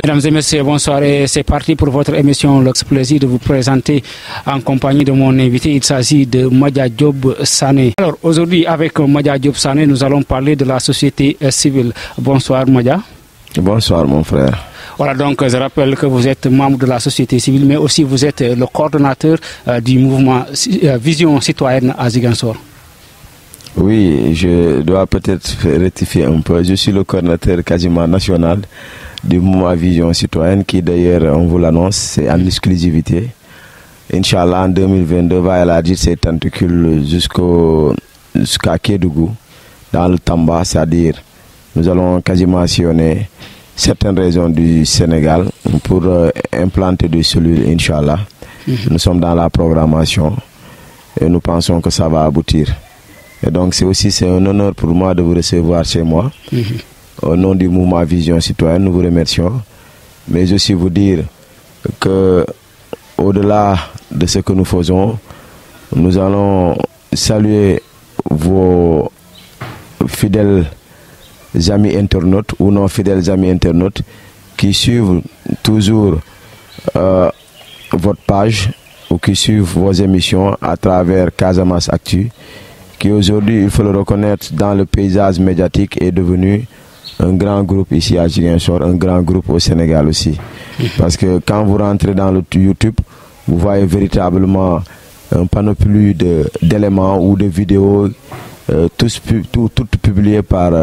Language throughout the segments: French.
Mesdames et messieurs, bonsoir et c'est parti pour votre émission. Le plaisir de vous présenter en compagnie de mon invité. Il s'agit de Madja Diop Sané. Alors aujourd'hui avec Madja Diop Sané, nous allons parler de la société civile. Bonsoir Madja. Bonsoir mon frère. Voilà, donc je rappelle que vous êtes membre de la société civile, mais aussi vous êtes le coordonnateur du mouvement Vision Citoyenne à Ziguinchor. Oui, je dois peut-être rectifier un peu. Je suis le coordonnateur quasiment national du mouvement Vision Citoyenne qui d'ailleurs, on vous l'annonce, c'est en exclusivité. Inch'Allah, en 2022, va élargir ses tentacules jusqu'à Kédougou, dans le Tamba, c'est-à-dire nous allons quasiment sillonner certaines régions du Sénégal pour implanter des cellules, Inch'Allah. Nous sommes dans la programmation et nous pensons que ça va aboutir. Et donc c'est un honneur pour moi de vous recevoir chez moi. Au nom du mouvement Vision Citoyenne, nous vous remercions. Mais aussi vous dire que au-delà de ce que nous faisons, nous allons saluer vos fidèles amis internautes ou non fidèles amis internautes qui suivent toujours votre page ou qui suivent vos émissions à travers Casamance Actu, qui aujourd'hui, il faut le reconnaître, dans le paysage médiatique est devenu un grand groupe ici à Ziguinchor, un grand groupe au Sénégal aussi. Parce que quand vous rentrez dans le YouTube, vous voyez véritablement un panoplie d'éléments ou de vidéos, toutes publiées par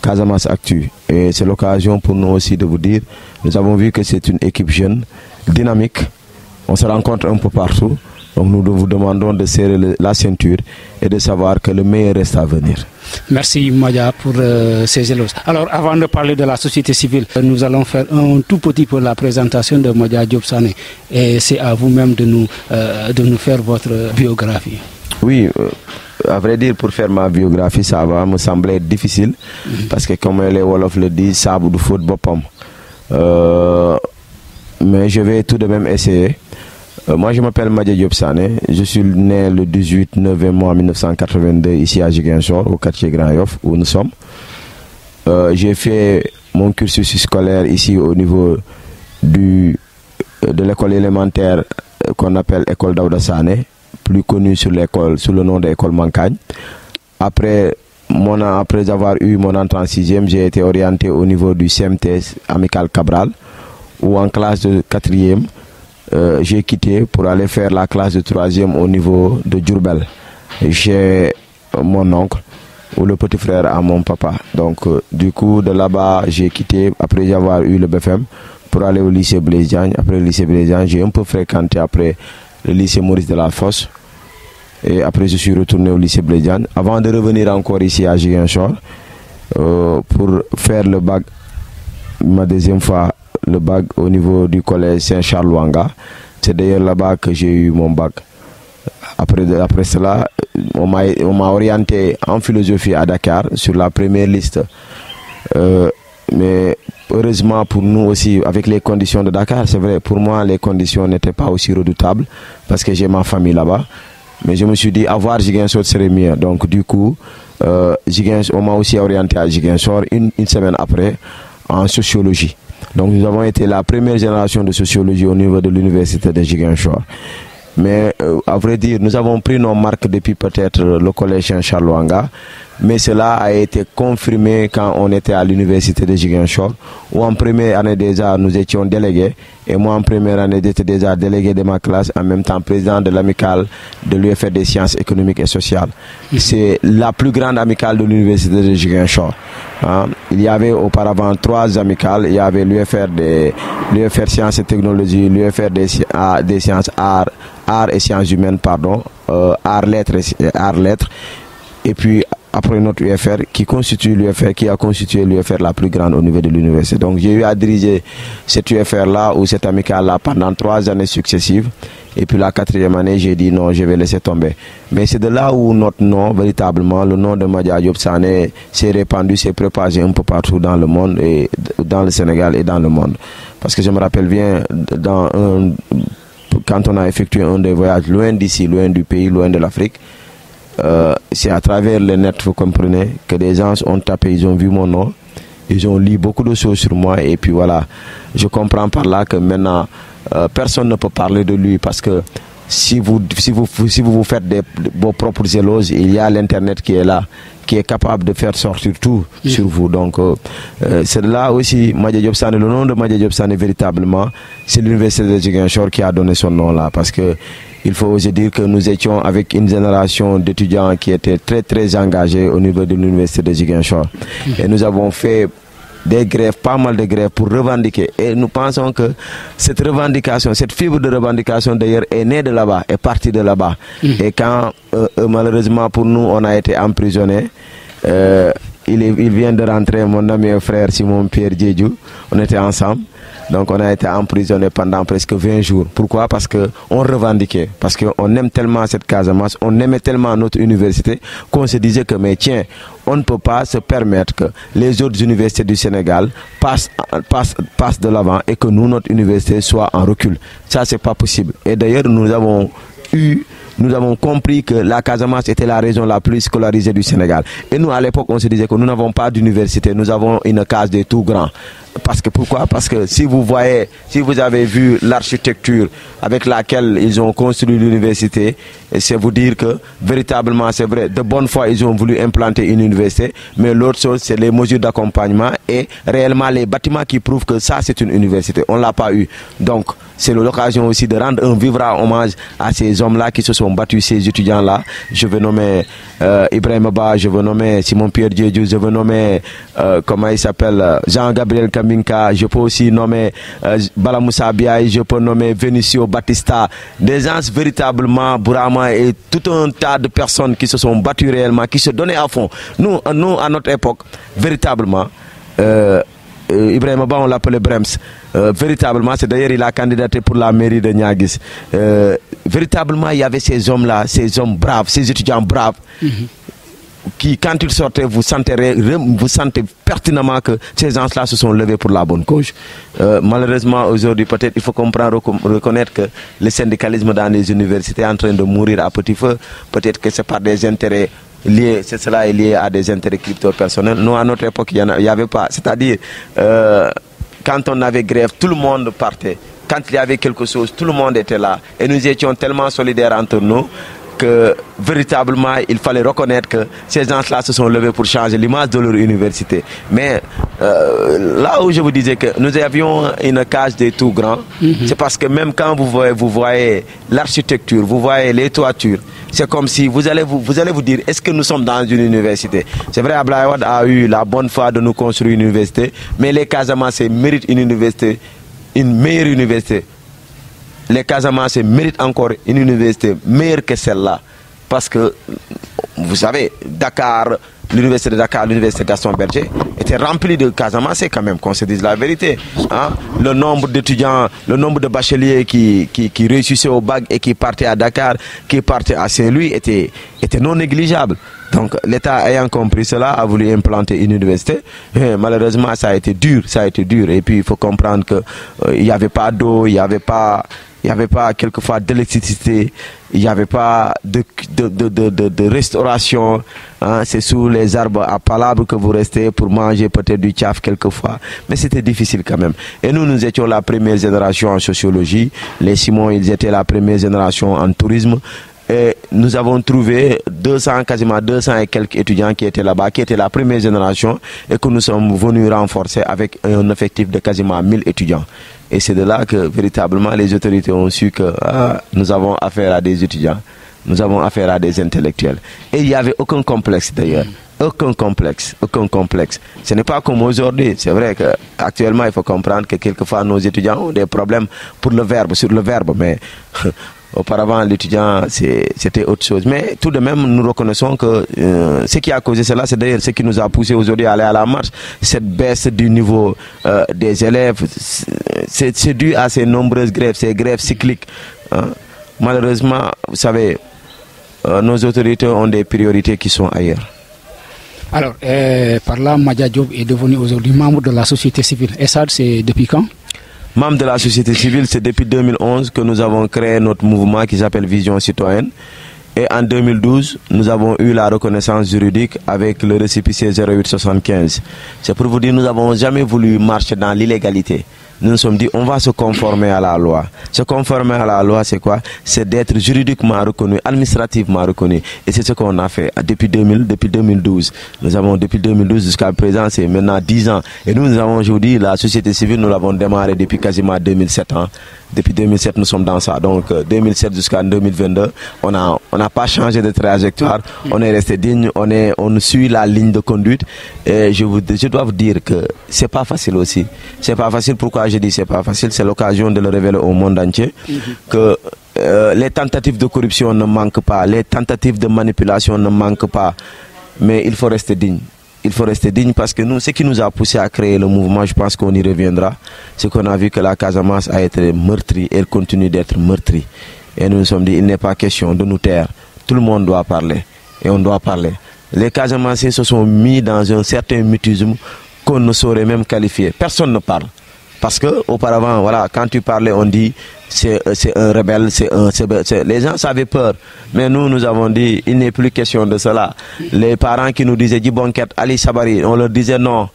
Casamance Actu. Et c'est l'occasion pour nous aussi de vous dire, nous avons vu que c'est une équipe jeune, dynamique, on se rencontre un peu partout. Donc nous vous demandons de serrer la ceinture et de savoir que le meilleur reste à venir. Merci Madja pour ces éloges. Alors avant de parler de la société civile, nous allons faire un tout petit peu la présentation de Madja Diop Sané. Et c'est à vous-même de nous faire votre biographie. Oui, à vrai dire, pour faire ma biographie, ça va me sembler difficile. Parce que comme les Wolof le disent, ça a beaucoup de faute bopam. Mais je vais tout de même essayer. Moi je m'appelle Madja Diop Sané, je suis né le 18 novembre 1982 ici à Ziguinchor, au quartier Grand Yoff où nous sommes. J'ai fait mon cursus scolaire ici au niveau de l'école élémentaire qu'on appelle École Daouda Sané, plus connue sous le nom d'école Mancagne. Après avoir eu mon entrée en 6e, j'ai été orienté au niveau du CMTS Amical Cabral, où en classe de 4e, j'ai quitté pour aller faire la classe de 3e au niveau de Diourbel. J'ai mon oncle ou le petit frère à mon papa. Donc du coup de là-bas j'ai quitté après avoir eu le BFM pour aller au lycée Blaise Diagne. Après le lycée Blaise Diagne, j'ai un peu fréquenté après le lycée Maurice Delafosse. Et après je suis retourné au lycée Blaise Diagne avant de revenir encore ici à Ziguinchor pour faire le bac, ma deuxième fois, le bac au niveau du collège Saint-Charles-Ouanga. C'est d'ailleurs là-bas que j'ai eu mon bac. Après cela, on m'a orienté en philosophie à Dakar sur la première liste. Mais heureusement pour nous aussi, avec les conditions de Dakar, c'est vrai, pour moi les conditions n'étaient pas aussi redoutables parce que j'ai ma famille là-bas. Mais je me suis dit, avoir Ziguinchor serait mieux. Donc du coup, on m'a aussi orienté à Ziguinchor une semaine après en sociologie. Donc nous avons été la première génération de sociologie au niveau de l'université de Ziguinchor. Mais à vrai dire, nous avons pris nos marques depuis peut-être le collège Saint-Charles-Ouanga, mais cela a été confirmé quand on était à l'université de Ziguinchor, où en première année déjà nous étions délégués, et moi en première année j'étais déjà délégué de ma classe, en même temps président de l'amicale de l'UFR des sciences économiques et sociales. C'est la plus grande amicale de l'université de Ziguinchor. Il y avait auparavant 3 amicales, il y avait l'UFR sciences et technologies, l'UFR des sciences arts et sciences humaines, arts lettres, et puis après notre UFR qui a constitué l'UFR la plus grande au niveau de l'université. Donc j'ai eu à diriger cette UFR là ou cette amicale là pendant 3 années successives. Et puis la 4e année, j'ai dit non, je vais laisser tomber. Mais c'est de là où notre nom, véritablement, le nom de Madja Diop Sané s'est répandu, s'est propagé un peu partout dans le monde, et dans le Sénégal et dans le monde. Parce que je me rappelle bien, quand on a effectué un des voyages loin d'ici, loin du pays, loin de l'Afrique, c'est à travers le net, vous comprenez, que des gens ont tapé, ils ont vu mon nom. ils ont lu beaucoup de choses sur moi et puis voilà, je comprends par là que maintenant personne ne peut parler de lui parce que si vous vous faites vos propres éloges, il y a l'internet qui est là, qui est capable de faire sortir tout sur vous. Donc c'est là aussi Madja Diop Sané, le nom de Madja Diop Sané véritablement, c'est l'université de Ziguinchor qui a donné son nom là, parce que il faut aussi dire que nous étions avec une génération d'étudiants qui étaient très engagés au niveau de l'université de Ziguinchor. Et nous avons fait des grèves, pas mal de grèves pour revendiquer. Et nous pensons que cette revendication, cette fibre de revendication d'ailleurs est née de là-bas, est partie de là-bas. Et quand malheureusement pour nous on a été emprisonnés, il vient de rentrer mon ami et frère Simon Pierre Diédiou, on était ensemble. Donc on a été emprisonnés pendant presque 20 jours. Pourquoi? Parce qu'on revendiquait, parce qu'on aime tellement cette Casamance, on aimait tellement notre université qu'on se disait que mais tiens, on ne peut pas se permettre que les autres universités du Sénégal passent de l'avant et que nous, notre université, soit en recul. Ça, c'est pas possible. Et d'ailleurs, nous avons compris que la Casamance était la région la plus scolarisée du Sénégal. Et nous, à l'époque, on se disait que nous n'avons pas d'université, nous avons une case des tout grands. Parce que pourquoi? Parce que si vous avez vu l'architecture avec laquelle ils ont construit l'université, c'est vous dire que véritablement, c'est vrai, de bonne foi, ils ont voulu implanter une université, mais l'autre chose, c'est les mesures d'accompagnement et réellement les bâtiments qui prouvent que ça, c'est une université. On ne l'a pas eu. Donc, c'est l'occasion aussi de rendre un vibrant hommage à ces hommes-là qui se sont battus, ces étudiants-là. Je veux nommer Ibrahim Ba, je veux nommer Simon Pierre Diédiou, je veux nommer, comment il s'appelle, Jean-Gabriel Kaminka, je peux aussi nommer Bala Moussa Biaye, je peux nommer Venicio Batista, des gens véritablement, Bourama et tout un tas de personnes qui se sont battues réellement, qui se donnaient à fond. Nous à notre époque, véritablement, Ibrahim Ba, on l'appelait Brems. Véritablement, c'est d'ailleurs il a candidaté pour la mairie de Niaguis. Véritablement, il y avait ces hommes-là, ces hommes braves, ces étudiants braves, qui, quand ils sortaient, vous sentez pertinemment que ces gens-là se sont levés pour la bonne cause. Malheureusement, aujourd'hui, peut-être il faut reconnaître que le syndicalisme dans les universités est en train de mourir à petit feu. Peut-être que c'est par des intérêts cela est lié à des intérêts crypto-personnels. Nous, à notre époque, il n'y avait pas. C'est-à-dire, quand on avait grève, tout le monde partait. Quand il y avait quelque chose, tout le monde était là. Et nous étions tellement solidaires entre nous que véritablement, il fallait reconnaître que ces gens-là se sont levés pour changer l'image de leur université. Mais là où je vous disais que nous avions une cage des tout grands, c'est parce que même quand vous voyez l'architecture, vous voyez les toitures, c'est comme si vous allez vous dire, est-ce que nous sommes dans une université? C'est vrai, Abdoulaye Wade a eu la bonne foi de nous construire une université, mais les Casamançais méritent une université, une meilleure université. Les Casamançais méritent encore une université meilleure que celle-là. Parce que, vous savez, Dakar, l'université de Dakar, l'université Gaston Berger, était remplie de Casamançais quand même, qu'on se dise la vérité. Hein? Le nombre d'étudiants, le nombre de bacheliers qui réussissaient au bac et qui partaient à Dakar, qui partaient à Saint-Louis, était non négligeable. Donc l'État ayant compris cela a voulu implanter une université. Et malheureusement, ça a été dur. Et puis il faut comprendre qu'il n'y avait pas d'eau, il n'y avait pas quelquefois d'électricité, il n'y avait pas de restauration. Hein. C'est sous les arbres à palabre que vous restez pour manger peut-être du tchaf quelquefois. Mais c'était difficile quand même. Et nous étions la première génération en sociologie. Les Simons, ils étaient la première génération en tourisme. Et nous avons trouvé quasiment 200 et quelques étudiants qui étaient là-bas, qui étaient la première génération et que nous sommes venus renforcer avec un effectif de quasiment 1000 étudiants. Et c'est de là que véritablement les autorités ont su que nous avons affaire à des étudiants, nous avons affaire à des intellectuels. Et il n'y avait aucun complexe d'ailleurs. Aucun complexe. Ce n'est pas comme aujourd'hui. C'est vrai qu'actuellement, il faut comprendre que quelquefois nos étudiants ont des problèmes sur le verbe, mais auparavant, l'étudiant, c'était autre chose. Mais tout de même, nous reconnaissons que ce qui a causé cela, c'est d'ailleurs ce qui nous a poussé aujourd'hui à aller à la marche. Cette baisse du niveau des élèves, c'est dû à ces nombreuses grèves, ces grèves cycliques. Hein. Malheureusement, vous savez, nos autorités ont des priorités qui sont ailleurs. Alors, par là, Madja Diop est devenu aujourd'hui membre de la société civile. Et ça, c'est depuis quand? Membre de la société civile, c'est depuis 2011 que nous avons créé notre mouvement qui s'appelle Vision Citoyenne. Et en 2012, nous avons eu la reconnaissance juridique avec le récépissé 0875. C'est pour vous dire, nous n'avons jamais voulu marcher dans l'illégalité. Nous nous sommes dit, on va se conformer à la loi. Se conformer à la loi, c'est quoi? C'est d'être juridiquement reconnu, administrativement reconnu. Et c'est ce qu'on a fait depuis 2012. Nous avons, depuis 2012 jusqu'à présent, c'est maintenant 10 ans. Et nous avons aujourd'hui, la société civile, nous l'avons démarré depuis quasiment 2007 ans. Depuis 2007, nous sommes dans ça. Donc, 2007 jusqu'à 2022, on n'a pas changé de trajectoire. On est resté digne, on suit la ligne de conduite. Et je dois vous dire que c'est pas facile aussi. C'est pas facile. Pourquoi je dis c'est pas facile? C'est l'occasion de le révéler au monde entier que les tentatives de corruption ne manquent pas, les tentatives de manipulation ne manquent pas. Mais il faut rester digne. Il faut rester digne parce que nous, ce qui nous a poussé à créer le mouvement, je pense qu'on y reviendra, c'est qu'on a vu que la Casamance a été meurtrie et elle continue d'être meurtrie. Et nous nous sommes dit, il n'est pas question de nous taire. Tout le monde doit parler et on doit parler. Les Casamanciens se sont mis dans un certain mutisme qu'on ne saurait même qualifier. Personne ne parle. Parce que auparavant, voilà, quand tu parlais, on dit c'est un rebelle, les gens avaient peur. Mais nous avons dit, il n'est plus question de cela. Les parents qui nous disaient Djibonket, Ali Sabari, on leur disait non.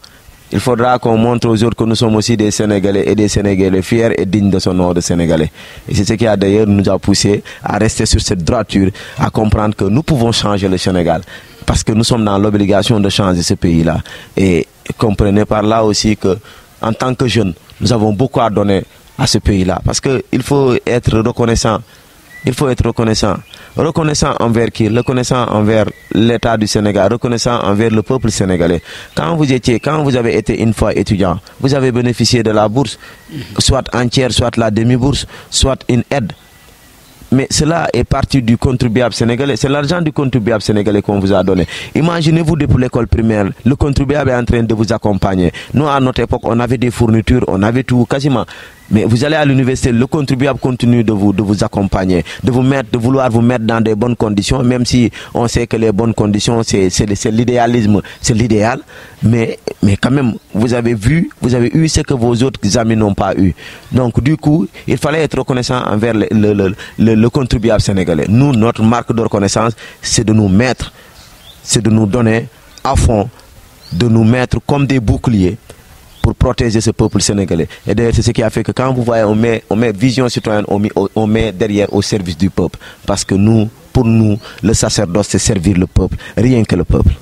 Il faudra qu'on montre aux autres que nous sommes aussi des Sénégalais et des Sénégalais fiers et dignes de son nom de Sénégalais. Et c'est ce qui a d'ailleurs nous a poussé à rester sur cette droiture, à comprendre que nous pouvons changer le Sénégal. Parce que nous sommes dans l'obligation de changer ce pays-là. Et comprenez par là aussi que, en tant que jeunes, nous avons beaucoup à donner à ce pays-là. Parce qu'il faut être reconnaissant. Il faut être reconnaissant. Reconnaissant envers qui? Reconnaissant envers l'État du Sénégal, reconnaissant envers le peuple sénégalais. Quand vous avez été une fois étudiant, vous avez bénéficié de la bourse, soit entière, soit la demi-bourse, soit une aide. Mais cela est parti du contribuable sénégalais. C'est l'argent du contribuable sénégalais qu'on vous a donné. Imaginez-vous depuis l'école primaire, le contribuable est en train de vous accompagner. Nous, à notre époque, on avait des fournitures, on avait tout quasiment. Mais vous allez à l'université, le contribuable continue de vous accompagner, de vouloir vous mettre dans des bonnes conditions, même si on sait que les bonnes conditions, c'est l'idéalisme, c'est l'idéal. Mais quand même, vous avez eu ce que vos autres amis n'ont pas eu. Donc du coup, il fallait être reconnaissant envers le contribuable sénégalais. Nous, notre marque de reconnaissance, c'est de nous mettre, c'est de nous donner à fond, de nous mettre comme des boucliers pour protéger ce peuple sénégalais. Et d'ailleurs, c'est ce qui a fait que quand vous voyez, on met vision citoyenne, on met derrière au service du peuple. Parce que pour nous, le sacerdoce, c'est servir le peuple, rien que le peuple.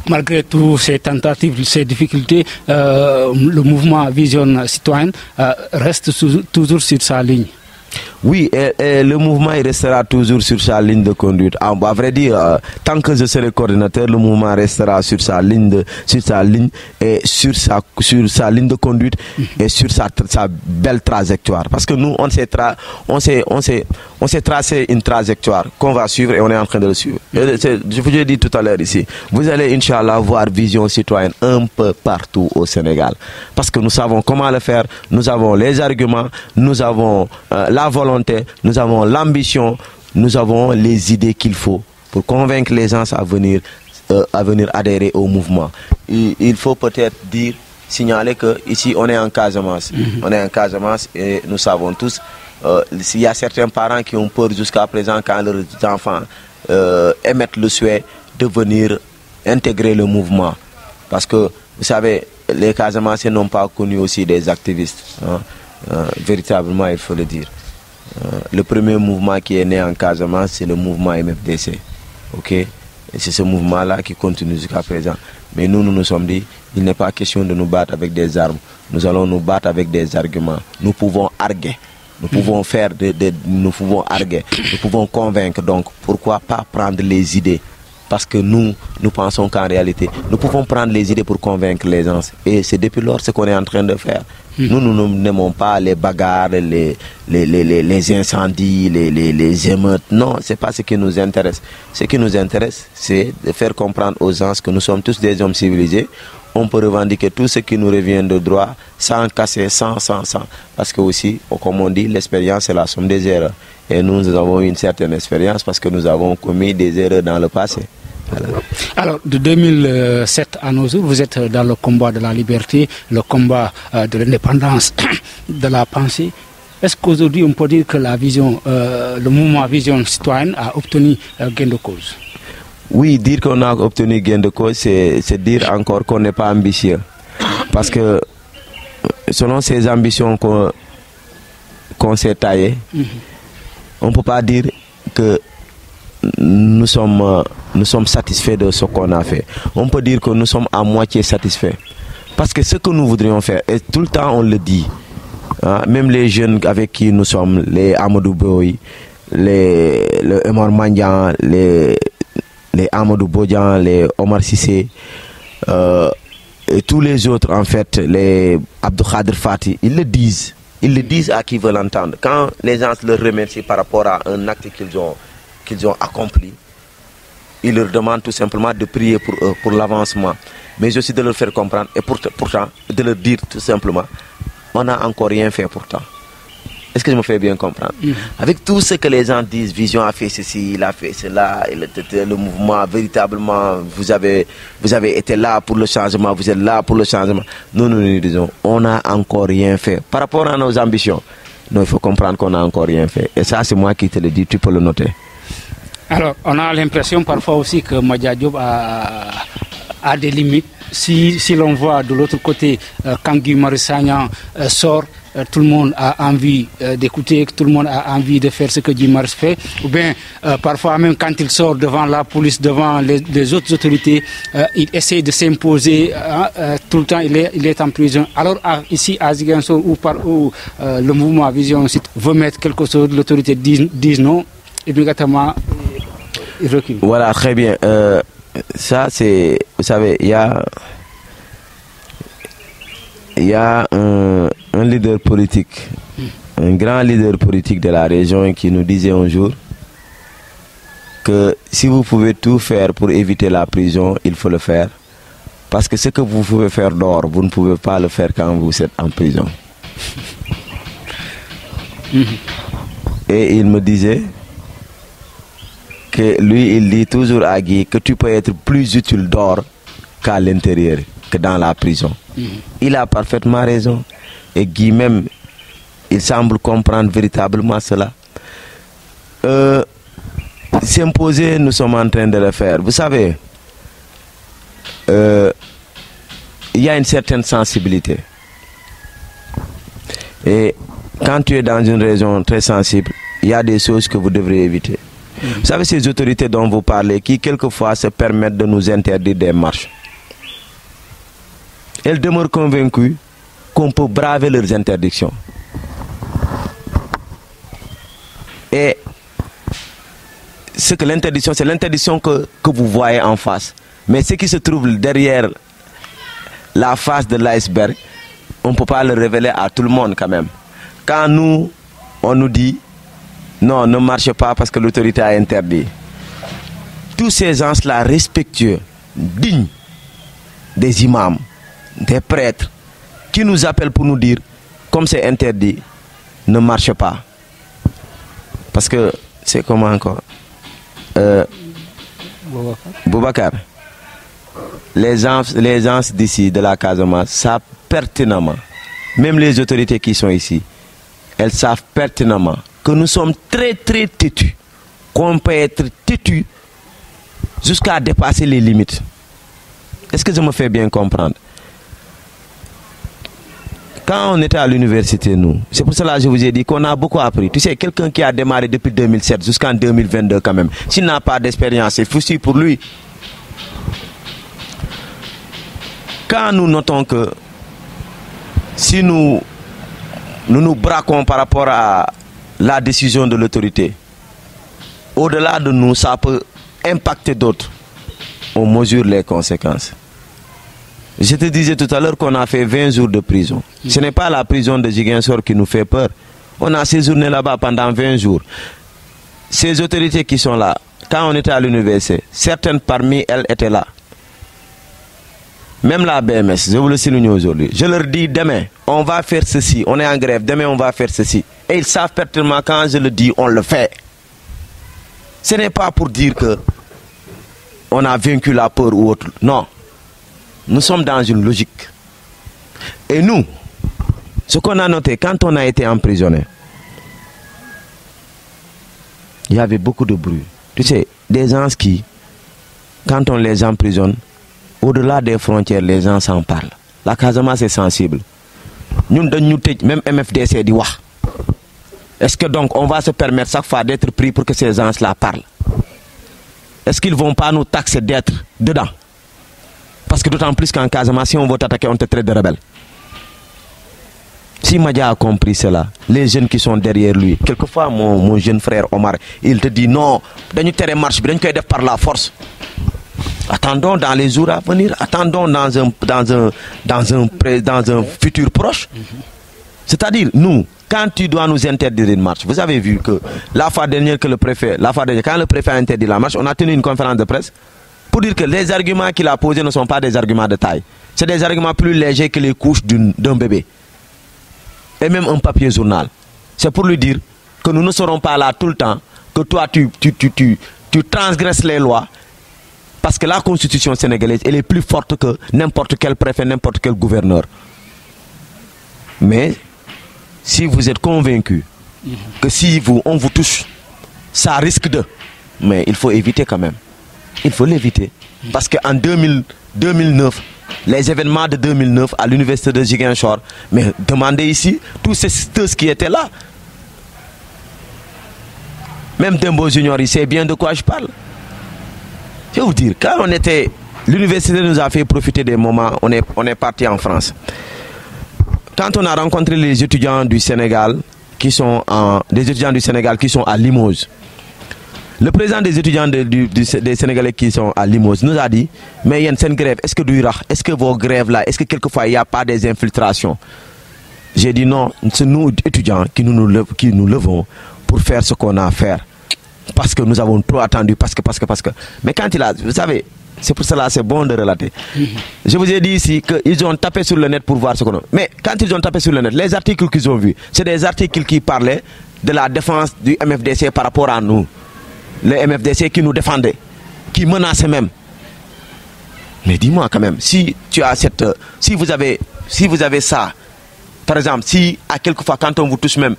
Malgré toutes ces tentatives, ces difficultés, le mouvement Vision citoyenne reste toujours sur sa ligne. Oui, et le mouvement il restera toujours sur sa ligne de conduite. À vrai dire, tant que je serai coordinateur, le mouvement restera sur sa ligne et sur sa ligne de conduite et sur sa belle trajectoire. Parce que nous, on s'est tracé une trajectoire qu'on va suivre et on est en train de le suivre. Je vous l'ai dit tout à l'heure ici. Vous allez, Inch'Allah, voir Vision citoyenne un peu partout au Sénégal. Parce que nous savons comment le faire, nous avons les arguments, nous avons la volonté, nous avons l'ambition, nous avons les idées qu'il faut pour convaincre les gens à venir adhérer au mouvement. Il faut peut-être signaler que ici on est en Casamance. On est en Casamance et nous savons tous, il y a certains parents qui ont peur jusqu'à présent quand leurs enfants émettent le souhait de venir intégrer le mouvement. Parce que, vous savez, les Casamanciens n'ont pas connu aussi des activistes. Hein. Véritablement, il faut le dire. Le premier mouvement qui est né en Casamance, c'est le mouvement MFDC. Ok? Et c'est ce mouvement-là qui continue jusqu'à présent. Mais nous nous sommes dit, il n'est pas question de nous battre avec des armes. Nous allons nous battre avec des arguments. Nous pouvons arguer. Nous pouvons nous pouvons arguer. Nous pouvons convaincre. Donc, pourquoi pas prendre les idées? Parce que nous pensons qu'en réalité, nous pouvons prendre les idées pour convaincre les gens. Et c'est depuis lors ce qu'on est en train de faire. Nous n'aimons pas les bagarres, les incendies, les émeutes. Non, ce n'est pas ce qui nous intéresse. Ce qui nous intéresse, c'est de faire comprendre aux gens que nous sommes tous des hommes civilisés. On peut revendiquer tout ce qui nous revient de droit, sans casser, sans. Parce que aussi, comme on dit, l'expérience est la somme des erreurs. Et nous avons une certaine expérience parce que nous avons commis des erreurs dans le passé. Voilà. Alors, de 2007 à nos jours, vous êtes dans le combat de la liberté, le combat de l'indépendance de la pensée. Est-ce qu'aujourd'hui on peut dire que la vision, le mouvement Vision Citoyenne a obtenu gain de cause? Oui, dire qu'on a obtenu gain de cause, c'est dire encore qu'on n'est pas ambitieux. Parce que selon ces ambitions qu'on s'est taillées, on ne peut pas dire que nous sommes satisfaits de ce qu'on a fait. On peut dire que nous sommes à moitié satisfaits. Parce que ce que nous voudrions faire, et tout le temps on le dit, hein, même les jeunes avec qui nous sommes, les Amadou Boy, les Omar Mandian, les Amadou Bodjan, les Omar Sissé, et tous les autres en fait, les Abdou Khadir Fati, ils le disent à qui veut l'entendre. Quand les gens leur remercient par rapport à un acte qu'ils ont accompli, ils leur demandent tout simplement de prier pour eux, pour l'avancement, mais aussi de leur faire comprendre et pourtant de leur dire tout simplement, on n'a encore rien fait pourtant. Est-ce que je me fais bien comprendre? Avec tout ce que les gens disent, Vision a fait ceci, il a fait cela, le mouvement, véritablement, vous avez été là pour le changement, vous êtes là pour le changement. Nous disons, on n'a encore rien fait. Par rapport à nos ambitions, non, il faut comprendre qu'on n'a encore rien fait. Et ça, c'est moi qui te le dis, tu peux le noter. Alors, on a l'impression parfois aussi que Madia Diop a des limites. Si l'on voit de l'autre côté, quand Guy Marius Sagna sort, tout le monde a envie d'écouter, tout le monde a envie de faire ce que Guy Marius fait. Ou bien, parfois même quand il sort devant la police, devant les autres autorités, il essaie de s'imposer. Tout le temps, il est en prison. Alors ici, à Ziguinchor, où le mouvement Vision veut mettre quelque chose, l'autorité dit non, immédiatement, il recule. Voilà, très bien. Ça, c'est, vous savez, il y a un leader politique, un grand leader politique de la région qui nous disait un jour que si vous pouvez tout faire pour éviter la prison, il faut le faire. Parce que ce que vous pouvez faire dehors, vous ne pouvez pas le faire quand vous êtes en prison. Et il me disait que lui, il dit toujours à Guy que tu peux être plus utile dehors qu'à l'intérieur, que dans la prison. Il a parfaitement raison. Et Guy même, il semble comprendre véritablement cela. S'imposer, nous sommes en train de le faire. Vous savez, il y a une certaine sensibilité. Et quand tu es dans une région très sensible, il y a des choses que vous devrez éviter. Vous savez, ces autorités dont vous parlez, qui quelquefois se permettent de nous interdire des marches, elles demeurent convaincues qu'on peut braver leurs interdictions. Et ce que l'interdiction, c'est l'interdiction que vous voyez en face. Mais ce qui se trouve derrière la face de l'iceberg, on ne peut pas le révéler à tout le monde quand même. Quand nous, on nous dit non, ne marche pas parce que l'autorité a interdit. Tous ces gens-là respectueux, dignes des imams, des prêtres, qui nous appellent pour nous dire, comme c'est interdit, ne marche pas. Parce que c'est comment encore Boubacar, les gens d'ici, de la Casamance, savent pertinemment, même les autorités qui sont ici, elles savent pertinemment que nous sommes très très têtus, qu'on peut être têtus jusqu'à dépasser les limites. Est-ce que je me fais bien comprendre? Quand on était à l'université, nous, c'est pour cela que je vous ai dit qu'on a beaucoup appris. Tu sais, quelqu'un qui a démarré depuis 2007 jusqu'en 2022 quand même, s'il n'a pas d'expérience, c'est foutu pour lui. Quand nous notons que si nous nous braquons par rapport à la décision de l'autorité, au-delà de nous, ça peut impacter d'autres. On mesure les conséquences. Je te disais tout à l'heure qu'on a fait 20 jours de prison. Ce n'est pas la prison de Ziguinchor qui nous fait peur. On a séjourné là-bas pendant 20 jours. Ces autorités qui sont là, quand on était à l'université, certaines parmi elles étaient là. Même la BMS, je vous le souligne aujourd'hui. Je leur dis demain, on va faire ceci, on est en grève, demain on va faire ceci. Et ils savent pertinemment quand je le dis, on le fait. Ce n'est pas pour dire que on a vaincu la peur ou autre. Non. Nous sommes dans une logique. Et nous, ce qu'on a noté, quand on a été emprisonné, il y avait beaucoup de bruit. Tu sais, des gens qui, quand on les emprisonne, au-delà des frontières, les gens s'en parlent. La Casamance est sensible. Nous, même MFDC dit, est-ce que donc on va se permettre chaque fois d'être pris pour que ces gens-là parlent? Est-ce qu'ils ne vont pas nous taxer d'être dedans? Parce que d'autant plus qu'en Casamance, si on veut t'attaquer, on te traite de rebelle. Si Madia a compris cela, les jeunes qui sont derrière lui, quelquefois mon jeune frère Omar, il te dit non, nous terrain marche, nous par la force. Attendons dans les jours à venir, attendons dans un futur proche. C'est-à-dire, nous, quand tu dois nous interdire une marche, vous avez vu que la fois dernière quand le préfet a interdit la marche, on a tenu une conférence de presse pour dire que les arguments qu'il a posés ne sont pas des arguments de taille. C'est des arguments plus légers que les couches d'un bébé. Et même un papier journal. C'est pour lui dire que nous ne serons pas là tout le temps, que toi tu transgresses les lois, parce que la constitution sénégalaise, elle est plus forte que n'importe quel préfet, n'importe quel gouverneur. Mais si vous êtes convaincu que si on vous touche, ça risque de... Mais il faut éviter quand même. Il faut l'éviter. Parce qu'en 2009, les événements de 2009 à l'université de Ziguinchor, mais demandez ici, tous ceux qui étaient là. Même Dembo Junior, il sait bien de quoi je parle. Je vais vous dire, quand on était... L'université nous a fait profiter des moments, on est parti en France. Quand on a rencontré les étudiants du Sénégal qui sont à Limoges, le président des étudiants des Sénégalais qui sont à Limoges nous a dit, mais il y a une grève, est-ce que vos grèves là, est-ce que quelquefois il n'y a pas des infiltrations? J'ai dit non, c'est nous étudiants qui nous levons pour faire ce qu'on a à faire. Parce que nous avons trop attendu, parce que. Mais quand il a, vous savez, c'est pour cela c'est bon de relater. Je vous ai dit ici qu'ils ont tapé sur le net pour voir ce qu'on a. Mais quand ils ont tapé sur le net, les articles qu'ils ont vus, c'est des articles qui parlaient de la défense du MFDC par rapport à nous. Le MFDC qui nous défendait, qui menaçait même. Mais dis-moi quand même, si vous avez ça, par exemple, si à quelquefois quand on vous touche même,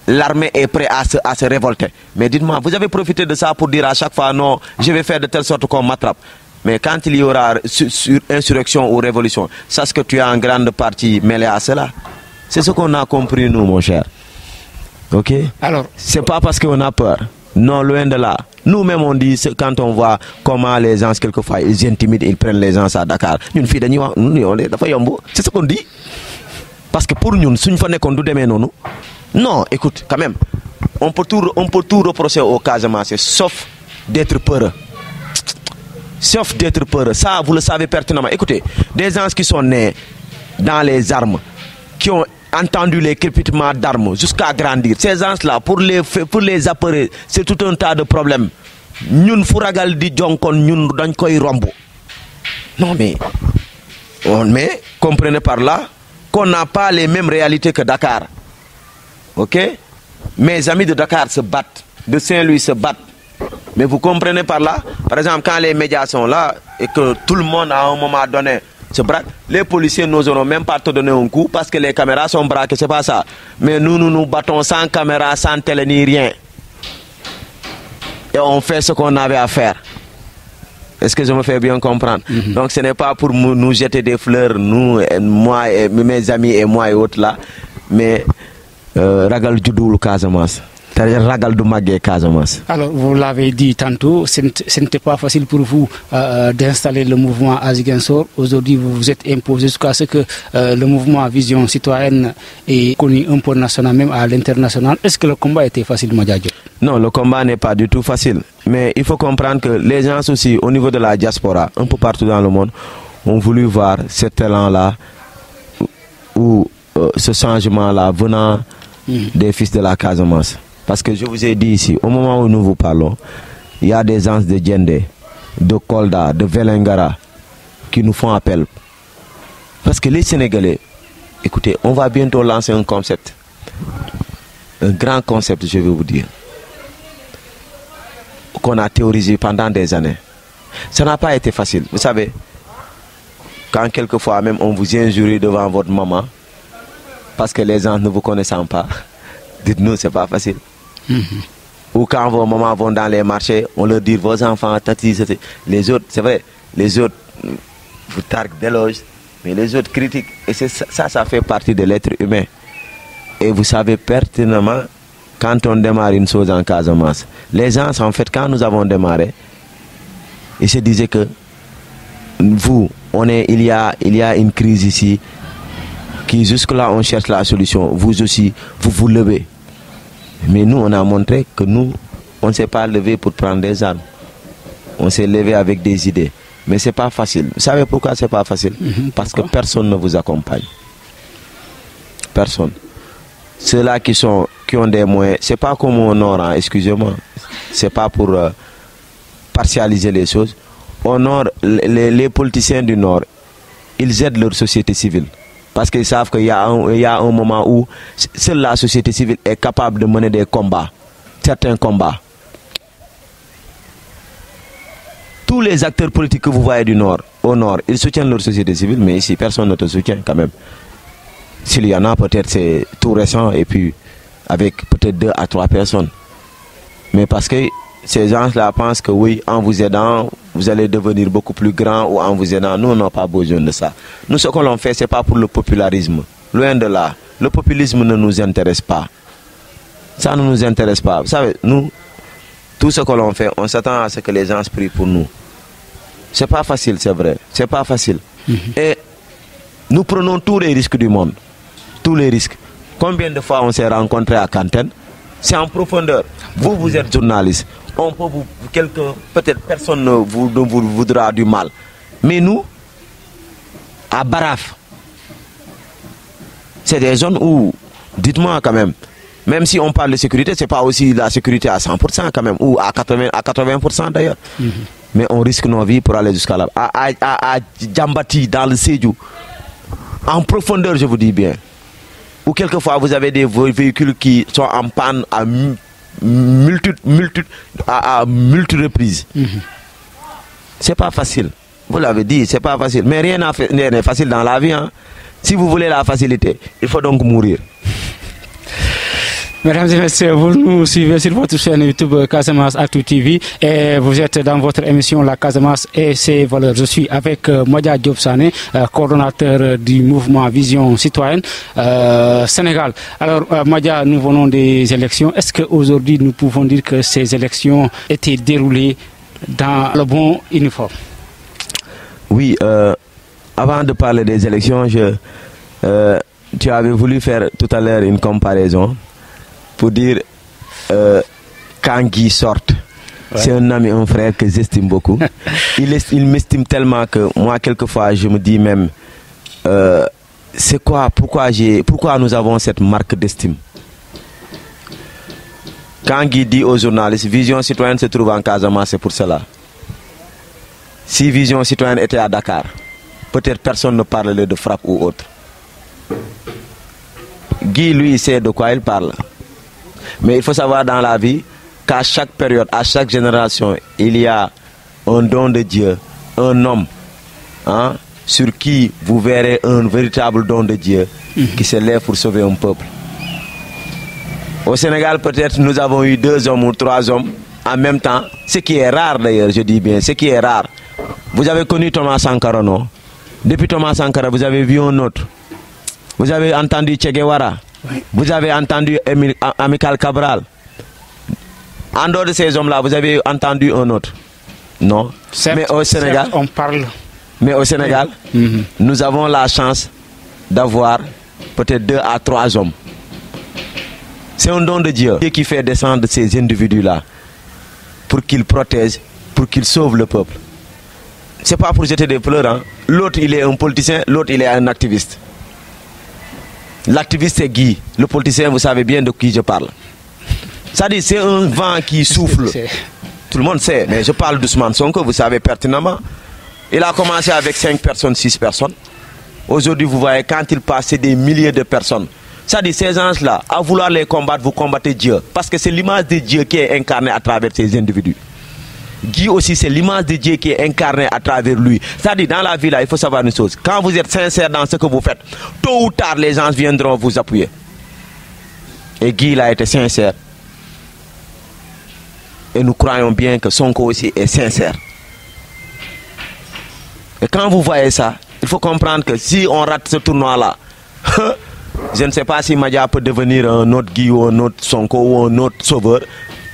l'armée est prête à se révolter. Mais dites-moi, vous avez profité de ça pour dire à chaque fois non, je vais faire de telle sorte qu'on m'attrape. Mais quand il y aura insurrection ou révolution, sache que tu es en grande partie mêlé à cela. C'est ce qu'on a compris nous, mon cher. Ok? Alors, c'est pas parce qu'on a peur. Non, loin de là. Nous-mêmes, on dit, quand on voit comment les gens, quelquefois, ils intimident, ils prennent les gens à Dakar. Une fille de c'est ce qu'on dit. Parce que pour nous, si nous faisons non, écoute, quand même, on peut tout reprocher au Casamance, sauf d'être peureux. Sauf d'être peureux. Ça, vous le savez pertinemment. Écoutez, des gens qui sont nés dans les armes, qui ont entendu les crépitements d'armes jusqu'à grandir. Ces gens-là, pour les appareils, c'est tout un tas de problèmes. Nous, fouragal di jonkon, nous, dañ koy rombo. Non, mais comprenez par là qu'on n'a pas les mêmes réalités que Dakar. Ok? Mes amis de Dakar se battent, de Saint-Louis se battent. Mais vous comprenez par là? Par exemple, quand les médias sont là et que tout le monde à un moment donné se braque, les policiers n'oseront même pas te donner un coup parce que les caméras sont braquées, c'est pas ça. Mais nous battons sans caméra, sans télé ni rien. Et on fait ce qu'on avait à faire. Est-ce que je me fais bien comprendre? Donc ce n'est pas pour nous jeter des fleurs, nous, moi, et mes amis et moi et autres là, mais ragal judoul Casamance. Alors, vous l'avez dit tantôt, ce n'était pas facile pour vous d'installer le mouvement à Ziguinchor. Aujourd'hui, vous vous êtes imposé jusqu'à ce que le mouvement Vision Citoyenne est connu un peu national, même à l'international. Est-ce que le combat était facile, Madia Diop? Non, le combat n'est pas du tout facile. Mais il faut comprendre que les gens aussi, au niveau de la diaspora, un peu partout dans le monde, ont voulu voir ce talent-là ou ce changement-là venant des fils de la Casamance. Parce que je vous ai dit ici, au moment où nous vous parlons, il y a des gens de Djendé, de Kolda, de Velengara qui nous font appel. Parce que les Sénégalais, écoutez, on va bientôt lancer un concept. Un grand concept, je vais vous dire. Qu'on a théorisé pendant des années. Ça n'a pas été facile. Vous savez, quand quelquefois même on vous injurie devant votre maman, parce que les gens ne vous connaissant pas, dites-nous, c'est pas facile. Ou quand vos mamans vont dans les marchés, on leur dit vos enfants, tati, les autres, c'est vrai, les autres vous targuent d'éloges, mais les autres critiquent. Et ça fait partie de l'être humain. Et vous savez pertinemment, quand on démarre une chose en Casamance, les gens, en fait, quand nous avons démarré, ils se disaient que il y a une crise ici, qui jusque-là on cherche la solution. Vous aussi, vous vous levez. Mais nous, on a montré que nous, on ne s'est pas levé pour prendre des armes. On s'est levé avec des idées. Mais ce n'est pas facile. Vous savez pourquoi ce n'est pas facile? Parce que personne ne vous accompagne. Personne. Ceux-là qui ont des moyens, ce n'est pas comme au Nord, hein, excusez-moi. Ce n'est pas pour partialiser les choses. Au Nord, les politiciens du Nord, ils aident leur société civile. Parce qu'ils savent qu'il y a un moment où seule la société civile est capable de mener des combats, certains combats. Tous les acteurs politiques que vous voyez au Nord, ils soutiennent leur société civile, mais ici, personne ne te soutient quand même. S'il y en a, peut-être c'est tout récent, et puis avec peut-être 2 à 3 personnes. Mais parce que ces gens-là pensent que oui, en vous aidant, vous allez devenir beaucoup plus grand, ou en vous aidant, nous, on n'a pas besoin de ça. Nous, ce que l'on fait, ce n'est pas pour le popularisme. Loin de là. Le populisme ne nous intéresse pas. Ça ne nous intéresse pas. Vous savez, nous, tout ce que l'on fait, on s'attend à ce que les gens prient pour nous. C'est pas facile, c'est vrai. C'est pas facile. Et nous prenons tous les risques du monde. Tous les risques. Combien de fois on s'est rencontrés à Kantène? C'est en profondeur. Vous êtes journaliste. On peut peut-être personne ne vous voudra du mal. Mais nous, à Baraf, c'est des zones où, dites-moi quand même si on parle de sécurité, ce n'est pas aussi la sécurité à 100% quand même, ou à 80% d'ailleurs. Mais on risque nos vies pour aller jusqu'à là. À Djambati, dans le Sédhiou, en profondeur, je vous dis bien. Ou quelquefois, vous avez des véhicules qui sont en panne à multi reprises. C'est pas facile. Vous l'avez dit, c'est pas facile. Mais rien n'est facile dans la vie. Hein. Si vous voulez la facilité, il faut donc mourir. Mesdames et messieurs, vous nous suivez sur votre chaîne YouTube Casamance Actu TV et vous êtes dans votre émission La Casamance et ses valeurs. Je suis avec Modja Diop Sané, coordonnateur du mouvement Vision Citoyenne Sénégal. Alors Modja, nous venons des élections. Est-ce qu'aujourd'hui nous pouvons dire que ces élections étaient déroulées dans le bon uniforme? Oui, avant de parler des élections, tu avais voulu faire tout à l'heure une comparaison pour dire quand Guy sort, c'est un ami, un frère que j'estime beaucoup. Il m'estime tellement que moi, quelquefois, je me dis même, c'est quoi, pourquoi nous avons cette marque d'estime? Quand Guy dit aux journalistes, Vision Citoyenne se trouve en Casamance, c'est pour cela. Si Vision Citoyenne était à Dakar, peut-être personne ne parlerait de frappe ou autre. Guy, lui, sait de quoi il parle. Mais il faut savoir dans la vie qu'à chaque période, à chaque génération, il y a un don de Dieu, un homme, hein, sur qui vous verrez un véritable don de Dieu qui se lève pour sauver un peuple. Au Sénégal, peut-être nous avons eu 2 hommes ou 3 hommes en même temps, ce qui est rare d'ailleurs, je dis bien, ce qui est rare. Vous avez connu Thomas Sankara, non? Depuis Thomas Sankara, vous avez vu un autre. Vous avez entendu Che Guevara. Vous avez entendu Amical Cabral. En dehors de ces hommes-là, vous avez entendu un autre. Non. Certes, mais au Sénégal, on parle. Mais au Sénégal, nous avons la chance d'avoir peut-être 2 à 3 hommes. C'est un don de Dieu qui fait descendre ces individus-là pour qu'ils protègent, pour qu'ils sauvent le peuple. C'est pas pour jeter des fleurs. Hein. L'autre, il est un politicien, l'autre, il est un activiste. L'activiste c'est Guy. Le politicien, vous savez bien de qui je parle. Ça dit, c'est un vent qui souffle. Tout le monde sait, mais je parle d'Ousmane Sonko, vous savez pertinemment. Il a commencé avec 5 personnes, 6 personnes. Aujourd'hui, vous voyez, quand il passe, c'est des milliers de personnes. Ça dit, ces gens-là, à vouloir les combattre, vous combattez Dieu. Parce que c'est l'image de Dieu qui est incarnée à travers ces individus. Guy aussi, c'est l'image de Dieu qui est incarnée à travers lui. C'est-à-dire, dans la vie, là, il faut savoir une chose. Quand vous êtes sincère dans ce que vous faites, tôt ou tard, les gens viendront vous appuyer. Et Guy, il a été sincère. Et nous croyons bien que Sonko aussi est sincère. Et quand vous voyez ça, il faut comprendre que si on rate ce tournoi-là, je ne sais pas si Madia peut devenir un autre Guy ou un autre Sonko ou un autre sauveur.